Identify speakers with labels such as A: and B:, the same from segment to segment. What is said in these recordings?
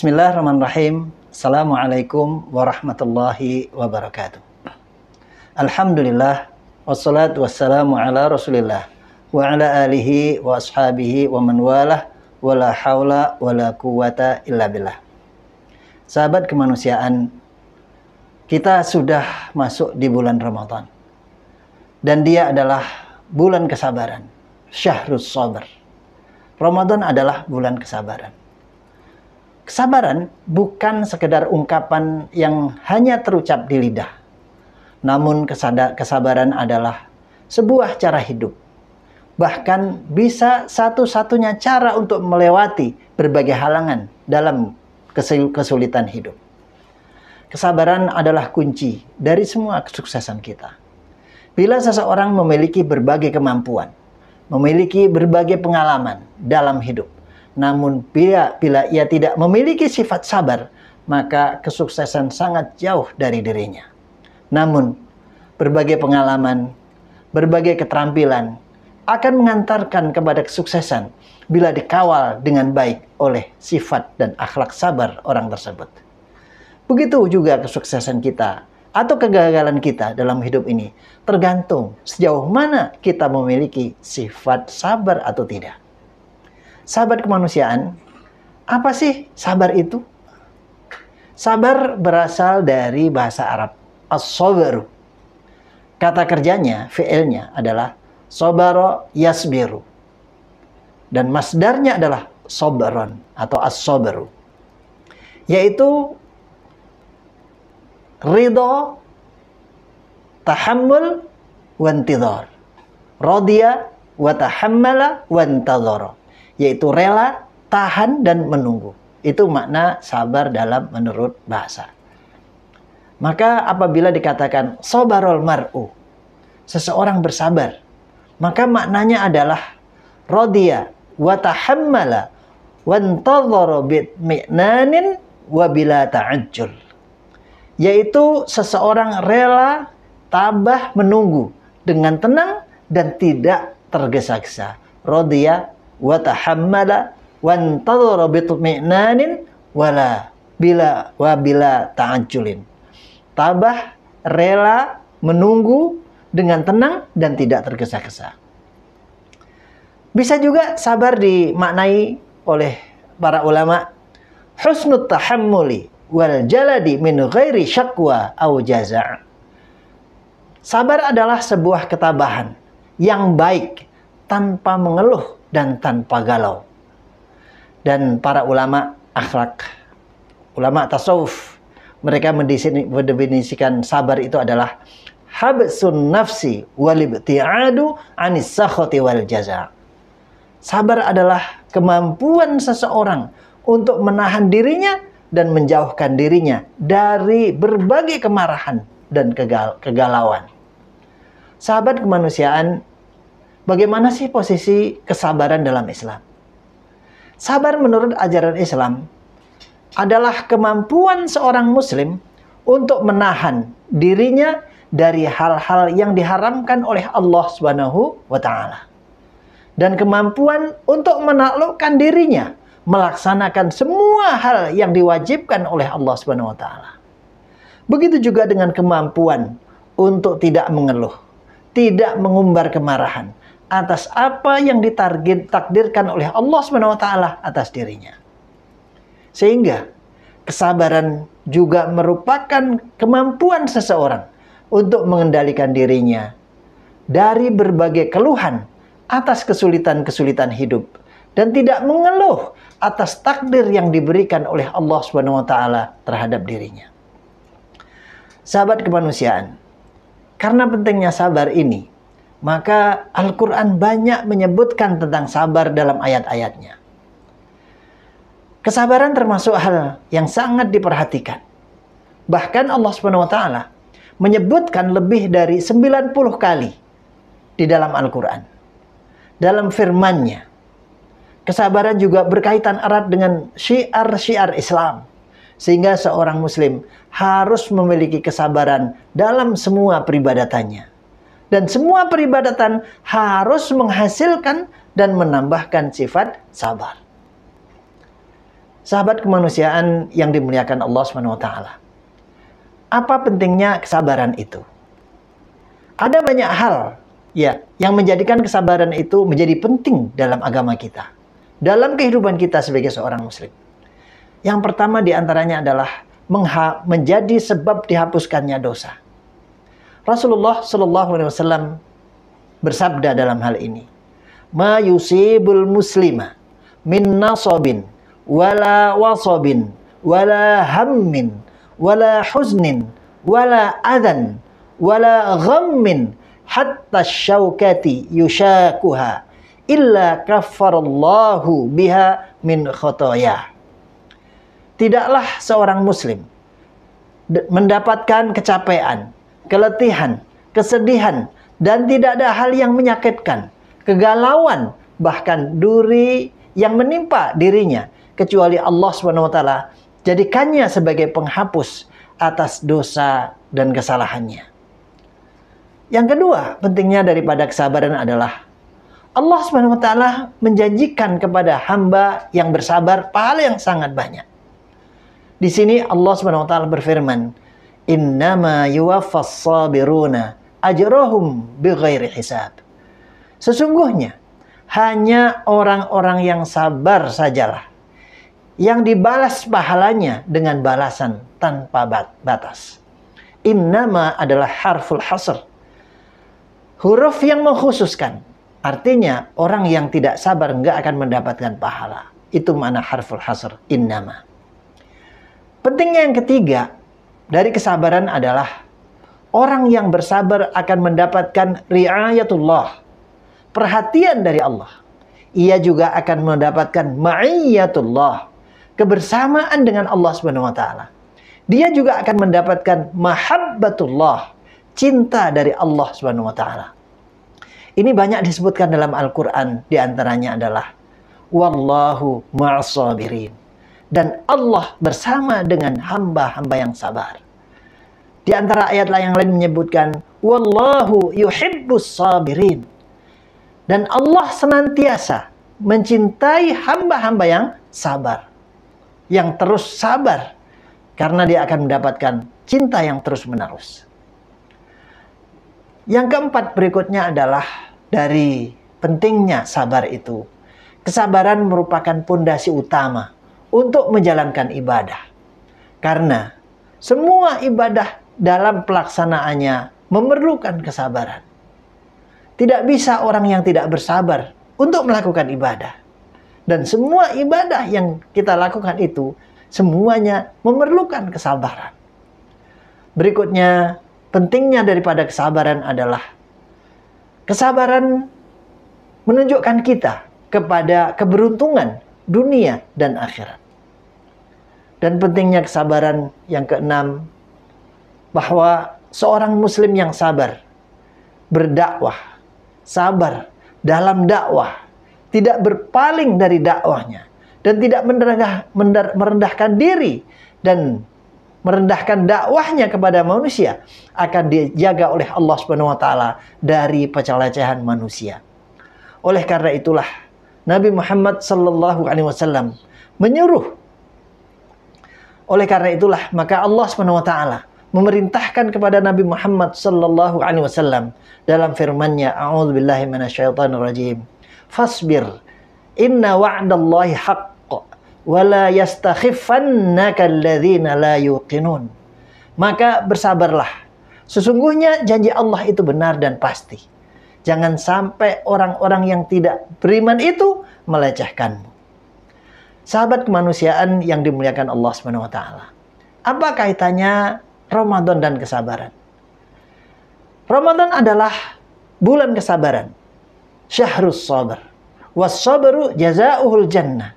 A: Bismillahirrahmanirrahim. Assalamualaikum warahmatullahi wabarakatuh. Alhamdulillah, wassalatu wassalamu ala rasulillah wa ala alihi wa ashabihi wa man walah, wa la hawla wa la quwata illa billah. Sahabat kemanusiaan, kita sudah masuk di bulan Ramadan, dan dia adalah bulan kesabaran, syahrus sabar. Ramadan adalah bulan kesabaran. Kesabaran bukan sekedar ungkapan yang hanya terucap di lidah. Namun kesabaran adalah sebuah cara hidup. Bahkan bisa satu-satunya cara untuk melewati berbagai halangan dalam kesulitan hidup. Kesabaran adalah kunci dari semua kesuksesan kita. Bila seseorang memiliki berbagai kemampuan, memiliki berbagai pengalaman dalam hidup, namun bila ia tidak memiliki sifat sabar, maka kesuksesan sangat jauh dari dirinya. Namun, berbagai pengalaman, berbagai keterampilan akan mengantarkan kepada kesuksesan bila dikawal dengan baik oleh sifat dan akhlak sabar orang tersebut. Begitu juga kesuksesan kita atau kegagalan kita dalam hidup ini tergantung sejauh mana kita memiliki sifat sabar atau tidak. Sahabat kemanusiaan, apa sih sabar itu? Sabar berasal dari bahasa Arab, as-sabru. Kata kerjanya, fi'ilnya adalah sabara yasbiru. Dan masdarnya adalah sabron atau as-sabru. Yaitu ridho, tahammul, wantidhar. Radiya, wa tahammala, wantadhara. Yaitu rela, tahan, dan menunggu. Itu makna sabar dalam menurut bahasa. Maka apabila dikatakan sabarul mar'u, seseorang bersabar, maka maknanya adalah radiya wa tahammala wa antadhara bi'minanin wa bila ta'ajjul. Yaitu seseorang rela, tabah, menunggu dengan tenang dan tidak tergesa-gesa. Radiya wa tahammala wa antadhara bitmi'nanin wala bila ta'ajjulin. Tabah, rela, menunggu dengan tenang dan tidak tergesa-gesa. Bisa juga sabar dimaknai oleh para ulama husnut tahammuli wal jaladi min ghairi syakwa au jaza'. Sabar adalah sebuah ketabahan yang baik tanpa mengeluh dan tanpa galau. Dan para ulama akhlak, ulama tasawuf, mereka mendefinisikan sabar itu adalah habsun nafsi wal ibti'adu anis sakhati wal jaza'. Sabar adalah kemampuan seseorang untuk menahan dirinya dan menjauhkan dirinya dari berbagai kemarahan dan kegalauan. Sahabat kemanusiaan, bagaimana sih posisi kesabaran dalam Islam? Sabar menurut ajaran Islam adalah kemampuan seorang muslim untuk menahan dirinya dari hal-hal yang diharamkan oleh Allah Subhanahu wa taala. Dan kemampuan untuk menaklukkan dirinya melaksanakan semua hal yang diwajibkan oleh Allah Subhanahu wa taala. Begitu juga dengan kemampuan untuk tidak mengeluh, tidak mengumbar kemarahan atas apa yang ditakdirkan oleh Allah Subhanahu wa taala atas dirinya. Sehingga kesabaran juga merupakan kemampuan seseorang untuk mengendalikan dirinya dari berbagai keluhan atas kesulitan-kesulitan hidup dan tidak mengeluh atas takdir yang diberikan oleh Allah Subhanahu wa taala terhadap dirinya. Sahabat kemanusiaan, karena pentingnya sabar ini, maka Al-Quran banyak menyebutkan tentang sabar dalam ayat-ayatnya. Kesabaran termasuk hal yang sangat diperhatikan. Bahkan Allah SWT menyebutkan lebih dari 90 kali di dalam Al-Quran. Dalam firman-Nya, kesabaran juga berkaitan erat dengan syiar-syiar Islam. Sehingga seorang muslim harus memiliki kesabaran dalam semua peribadatannya. Dan semua peribadatan harus menghasilkan dan menambahkan sifat sabar. Sahabat kemanusiaan yang dimuliakan Allah Subhanahu wa taala. Apa pentingnya kesabaran itu? Ada banyak hal ya yang menjadikan kesabaran itu menjadi penting dalam agama kita, dalam kehidupan kita sebagai seorang muslim. Yang pertama diantaranya adalah menjadi sebab dihapuskannya dosa. Rasulullah Shallallahu Alaihi Wasallam bersabda dalam hal ini, "Ma yusibul muslima min nasabin, wala wasabin, wala hammin, wala huznin, wala adan, wala ghammin, hatta syaukati yushakuha, illa kaffarallahu biha min khotoyah." Tidaklah seorang muslim mendapatkan kecapean, keletihan, kesedihan, dan tidak ada hal yang menyakitkan, kegalauan, bahkan duri yang menimpa dirinya, kecuali Allah SWT jadikannya sebagai penghapus atas dosa dan kesalahannya. Yang kedua, pentingnya daripada kesabaran adalah Allah SWT menjanjikan kepada hamba yang bersabar pahala yang sangat banyak. Di sini Allah SWT berfirman, "Innama yuwaffas sabiruna ajrahum bighairi hisab." Sesungguhnya hanya orang-orang yang sabar sajalah yang dibalas pahalanya dengan balasan tanpa batas. Innama adalah harful hasr, huruf yang mengkhususkan. Artinya orang yang tidak sabar enggak akan mendapatkan pahala. Itu makna harful hasr, innama. Pentingnya yang ketiga dari kesabaran adalah orang yang bersabar akan mendapatkan riayatullah, perhatian dari Allah. Ia juga akan mendapatkan ma'iyatullah, kebersamaan dengan Allah Subhanahu wa taala. Dia juga akan mendapatkan mahabbatullah, cinta dari Allah Subhanahu wa taala. Ini banyak disebutkan dalam Al-Qur'an, di antaranya adalah wallahu ma'as sabirin. Dan Allah bersama dengan hamba-hamba yang sabar. Di antara ayat yang lain menyebutkan wallahu yuhibbus sabirin. Dan Allah senantiasa mencintai hamba-hamba yang sabar, yang terus sabar, karena dia akan mendapatkan cinta yang terus-menerus. Yang keempat berikutnya adalah dari pentingnya sabar itu. Kesabaran merupakan pondasi utama untuk menjalankan ibadah. Karena semua ibadah dalam pelaksanaannya memerlukan kesabaran. Tidak bisa orang yang tidak bersabar untuk melakukan ibadah. Dan semua ibadah yang kita lakukan itu semuanya memerlukan kesabaran. Berikutnya, pentingnya daripada kesabaran adalah kesabaran menunjukkan kita kepada keberuntungan dunia dan akhirat. Dan pentingnya kesabaran yang keenam, bahwa seorang muslim yang sabar berdakwah, sabar dalam dakwah, tidak berpaling dari dakwahnya, dan tidak merendahkan diri dan merendahkan dakwahnya kepada manusia, akan dijaga oleh Allah Subhanahu wa taala dari pelecehan manusia. Oleh karena itulah Nabi Muhammad sallallahu alaihi wasallam menyuruh. Oleh karena itulah maka Allah Subhanahu wa taala memerintahkan kepada Nabi Muhammad sallallahu alaihi wasallam dalam firman-Nya, a'udzubillahi minasyaitonir rajim, fasbir inna wa'dallahi haqq wa la yastakhifannaka alladzina la yuqinun. Maka bersabarlah, sesungguhnya janji Allah itu benar dan pasti. Jangan sampai orang-orang yang tidak beriman itu melecehkanmu. Sahabat kemanusiaan yang dimuliakan Allah Subhanahu wa taala. Apa kaitannya Ramadan dan kesabaran? Ramadan adalah bulan kesabaran. Syahrus sabar. Was-sabru jazaa'uhul jannah.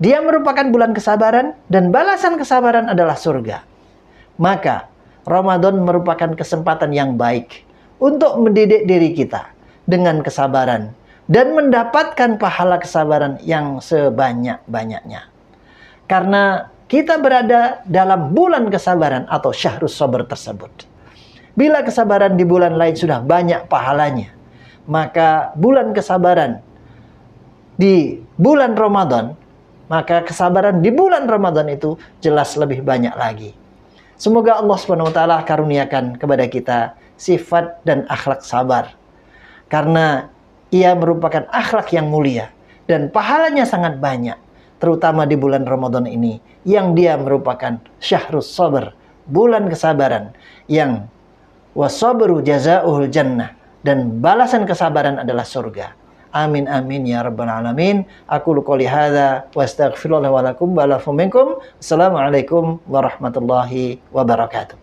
A: Dia merupakan bulan kesabaran dan balasan kesabaran adalah surga. Maka Ramadan merupakan kesempatan yang baik untuk mendidik diri kita dengan kesabaran dan mendapatkan pahala kesabaran yang sebanyak-banyaknya. Karena kita berada dalam bulan kesabaran atau syahrus sabar tersebut. Bila kesabaran di bulan lain sudah banyak pahalanya, maka bulan kesabaran di bulan Ramadan maka kesabaran di bulan Ramadan itu jelas lebih banyak lagi. Semoga Allah Subhanahu wa taala karuniakan kepada kita sifat dan akhlak sabar. Karena ia merupakan akhlak yang mulia dan pahalanya sangat banyak, terutama di bulan Ramadan ini yang dia merupakan syahrus sabr, bulan kesabaran, yang wasabru jazaa'uhul jannah, dan balasan kesabaran adalah surga. Amin amin ya rabbal alamin. Aqulu qouli hadza wa astaghfirullah wa lakum wa lakum minkum. Assalamualaikum warahmatullahi wabarakatuh.